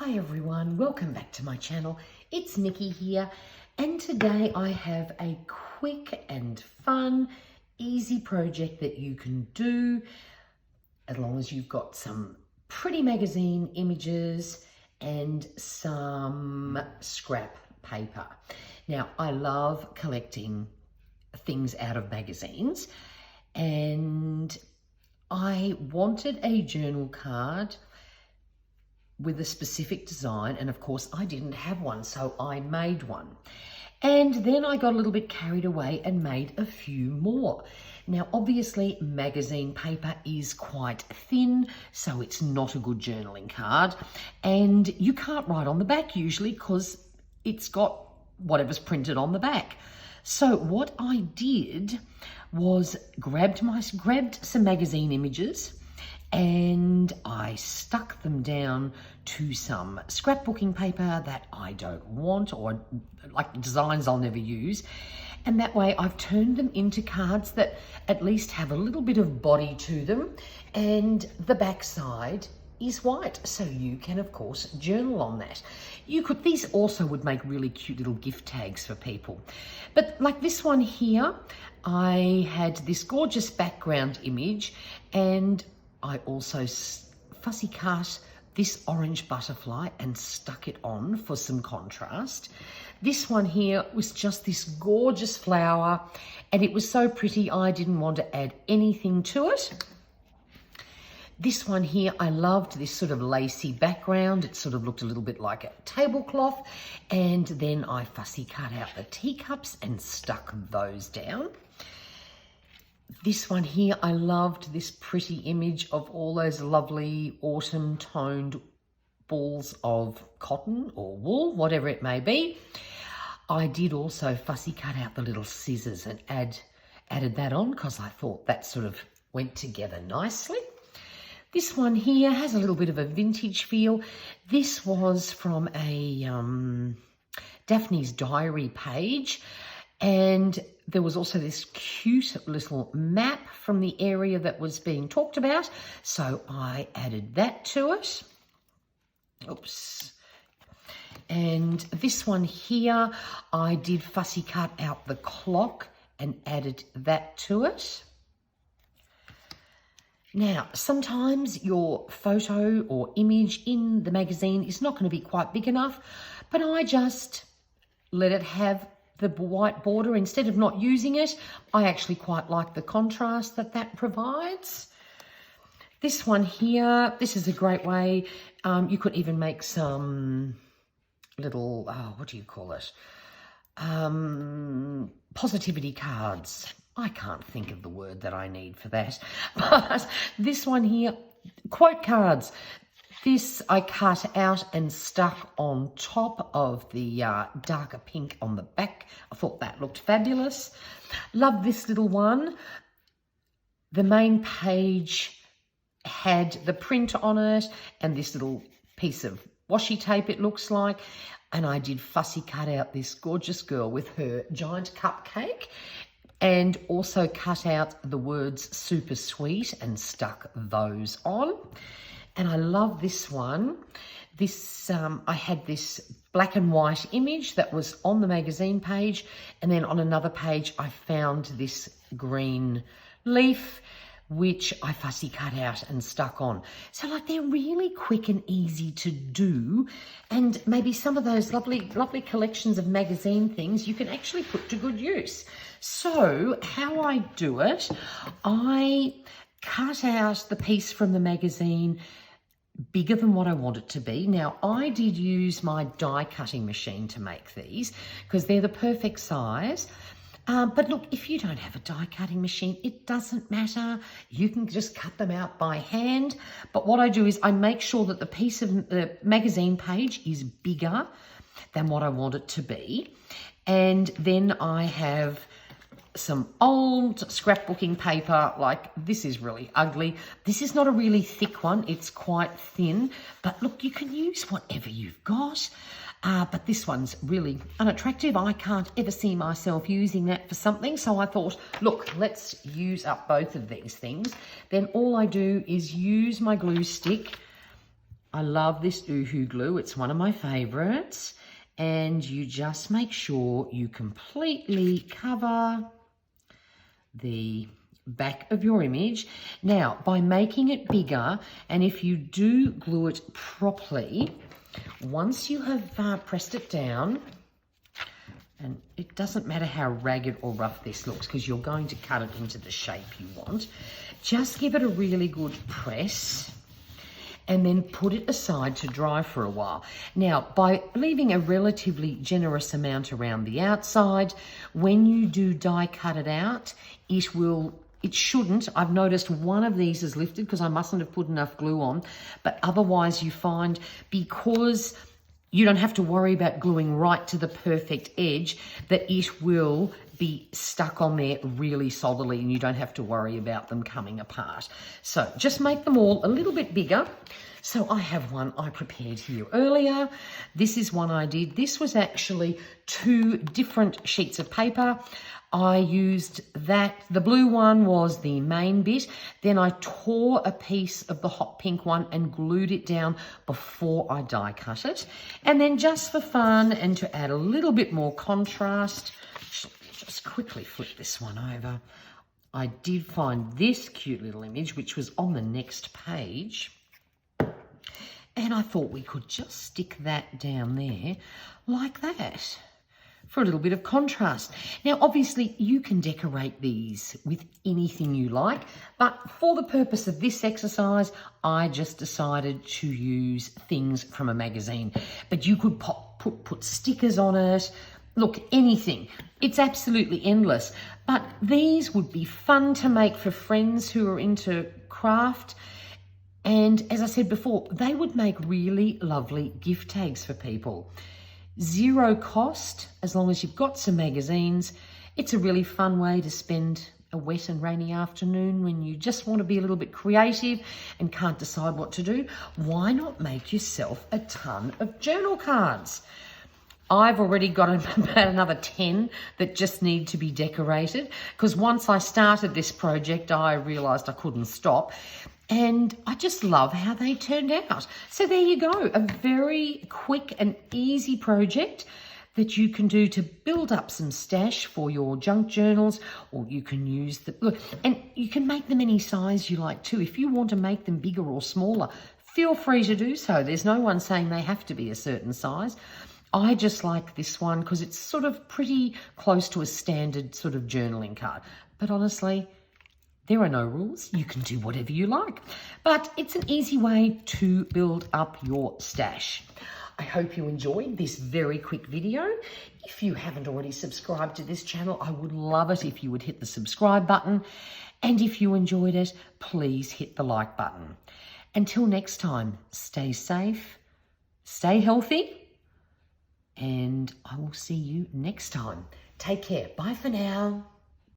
Hi everyone, welcome back to my channel. It's Nikki here, and today I have a quick and fun, easy project that you can do as long as you've got some pretty magazine images and some scrap paper. Now, I love collecting things out of magazines, and I wanted a journal card with a specific design, and of course I didn't have one, so I made one. And then I got a little bit carried away and made a few more. Now obviously magazine paper is quite thin, so it's not a good journaling card, and you can't write on the back usually because it's got whatever's printed on the back. So what I did was grabbed some magazine images, and I stuck them down to some scrapbooking paper that I don't want, or like designs I'll never use. And that way I've turned them into cards that at least have a little bit of body to them, and the back side is white, so you can of course journal on that. These also would make really cute little gift tags for people. But like this one here, I had this gorgeous background image, and I also fussy cut this orange butterfly and stuck it on for some contrast. This one here was just this gorgeous flower, and it was so pretty I didn't want to add anything to it. This one here, I loved this sort of lacy background. It sort of looked a little bit like a tablecloth, and then I fussy cut out the teacups and stuck those down. This one here, I loved this pretty image of all those lovely autumn toned balls of cotton or wool, whatever it may be. I did also fussy cut out the little scissors and added that on because I thought that sort of went together nicely. This one here has a little bit of a vintage feel. This was from a Daphne's Diary page, and there was also this cute little map from the area that was being talked about, so I added that to it. Oops. And this one here, I did fussy cut out the clock and added that to it. Now, sometimes your photo or image in the magazine is not going to be quite big enough, but I just let it have the white border instead of not using it. I actually quite like the contrast that provides. This one here, this is a great way. You could even make some little, what do you call it? Positivity cards. I can't think of the word that I need for that. But this one here, quote cards. This I cut out and stuck on top of the darker pink on the back. I thought that looked fabulous. Love this little one. The main page had the print on it and this little piece of washi tape, it looks like. And I did fussy cut out this gorgeous girl with her giant cupcake, and also cut out the words super sweet and stuck those on. And I love this one. This I had this black and white image that was on the magazine page, and then on another page I found this green leaf which I fussy cut out and stuck on. So like they're really quick and easy to do, and maybe some of those lovely collections of magazine things you can actually put to good use. So how I do it, I cut out the piece from the magazine bigger than what I want it to be. Now, I did use my die cutting machine to make these because they're the perfect size. But look, if you don't have a die cutting machine, it doesn't matter. You can just cut them out by hand. But what I do is I make sure that the piece of the magazine page is bigger than what I want it to be. And then I have some old scrapbooking paper. Like, this is really ugly. This is not a really thick one. It's quite thin. But look, you can use whatever you've got. But this one's really unattractive. I can't ever see myself using that for something. So I thought, look, let's use up both of these things. Then all I do is use my glue stick I love this Uhu glue. It's one of my favorites. And you just make sure you completely cover the back of your image. Now, by making it bigger, and if you do glue it properly, once you have pressed it down, and it doesn't matter how ragged or rough this looks because you're going to cut it into the shape you want, just give it a really good press and then put it aside to dry for a while. Now, by leaving a relatively generous amount around the outside, when you do die cut it out, it shouldn't. I've noticed one of these is lifted because I mustn't have put enough glue on, but otherwise you find, because you don't have to worry about gluing right to the perfect edge, that it will be stuck on there really solidly and you don't have to worry about them coming apart. So just make them all a little bit bigger. So I have one I prepared here earlier. This is one I did. This was actually 2 different sheets of paper. I used that. The blue one was the main bit. Then I tore a piece of the hot pink one and glued it down before I die cut it. And then just for fun and to add a little bit more contrast, just quickly flip this one over. I did find this cute little image, which was on the next page. And I thought we could just stick that down there like that for a little bit of contrast. Now, obviously, you can decorate these with anything you like, but for the purpose of this exercise, I just decided to use things from a magazine. But you could put stickers on it. Look, anything. It's absolutely endless. But these would be fun to make for friends who are into craft. And as I said before, they would make really lovely gift tags for people. 0 cost, as long as you've got some magazines. It's a really fun way to spend a wet and rainy afternoon when you just want to be a little bit creative and can't decide what to do. Why not make yourself a ton of journal cards? I've already got about another 10 that just need to be decorated, because once I started this project, I realised I couldn't stop. And I just love how they turned out. So there you go, a very quick and easy project that you can do to build up some stash for your junk journals, or you can use the, look, and you can make them any size you like too. If you want to make them bigger or smaller, feel free to do so. There's no one saying they have to be a certain size. I just like this one because it's sort of pretty close to a standard sort of journaling card. But honestly, there are no rules. You can do whatever you like. But it's an easy way to build up your stash. I hope you enjoyed this very quick video. If you haven't already subscribed to this channel, I would love it if you would hit the subscribe button. And if you enjoyed it, please hit the like button. Until next time, stay safe, stay healthy, and I will see you next time. Take care. Bye for now.